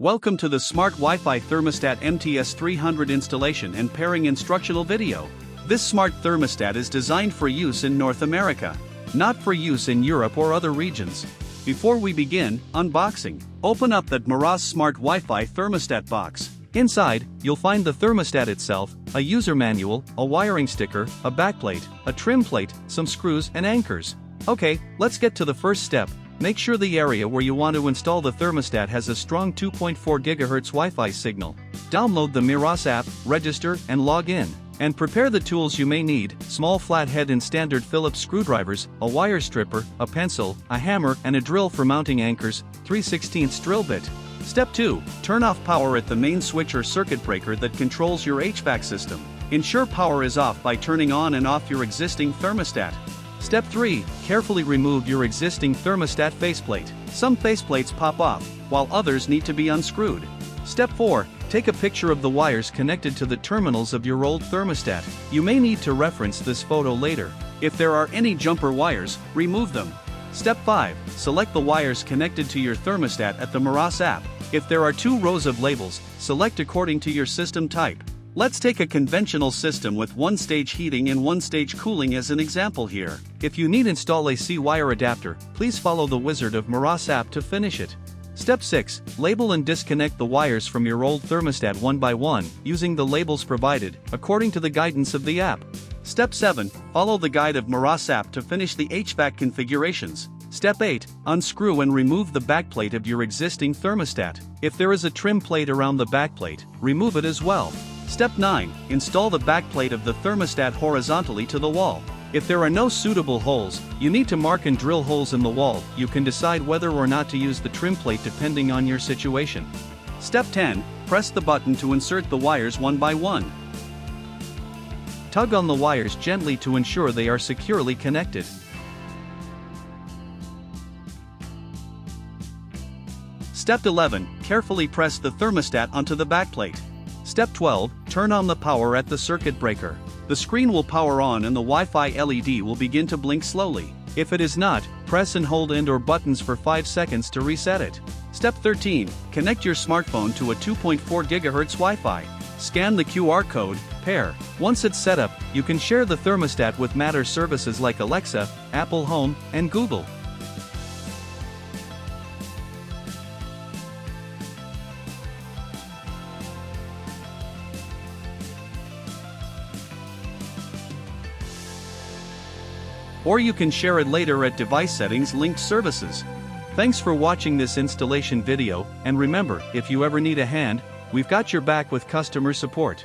Welcome to the Smart Wi-Fi Thermostat MTS300 installation and pairing instructional video. This smart thermostat is designed for use in North America, not for use in Europe or other regions. Before we begin, unboxing, open up that Meross Smart Wi-Fi Thermostat box. Inside, you'll find the thermostat itself, a user manual, a wiring sticker, a backplate, a trim plate, some screws and anchors. Okay, let's get to the first step. Make sure the area where you want to install the thermostat has a strong 2.4 GHz Wi-Fi signal. Download the Meross app, register, and log in. And prepare the tools you may need: small flathead and standard Phillips screwdrivers, a wire stripper, a pencil, a hammer, and a drill for mounting anchors, 3/16 drill bit. Step 2. Turn off power at the main switch or circuit breaker that controls your HVAC system. Ensure power is off by turning on and off your existing thermostat. Step 3. Carefully remove your existing thermostat faceplate. Some faceplates pop off, while others need to be unscrewed. Step 4. Take a picture of the wires connected to the terminals of your old thermostat. You may need to reference this photo later. If there are any jumper wires, remove them. Step 5. Select the wires connected to your thermostat at the Meross app. If there are 2 rows of labels, select according to your system type. Let's take a conventional system with 1-stage heating and 1-stage cooling as an example here. If you need install AC wire adapter, please follow the wizard of Meross app to finish it. Step 6. Label and disconnect the wires from your old thermostat one by one, using the labels provided, according to the guidance of the app. Step 7. Follow the guide of Meross app to finish the HVAC configurations. Step 8. Unscrew and remove the backplate of your existing thermostat. If there is a trim plate around the backplate, remove it as well. Step 9. Install the backplate of the thermostat horizontally to the wall. If there are no suitable holes, you need to mark and drill holes in the wall. You can decide whether or not to use the trim plate depending on your situation. Step 10. Press the button to insert the wires one by one. Tug on the wires gently to ensure they are securely connected. Step 11. Carefully press the thermostat onto the backplate. Step 12. Turn on the power at the circuit breaker. The screen will power on and the Wi-Fi LED will begin to blink slowly. If it is not, press and hold End or buttons for 5 seconds to reset it. Step 13. Connect your smartphone to a 2.4 GHz Wi-Fi. Scan the QR code, pair. Once it's set up, you can share the thermostat with Matter services like Alexa, Apple Home, and Google. Or you can share it later at Device Settings linked services. Thanks for watching this installation video, and remember, if you ever need a hand, we've got your back with customer support.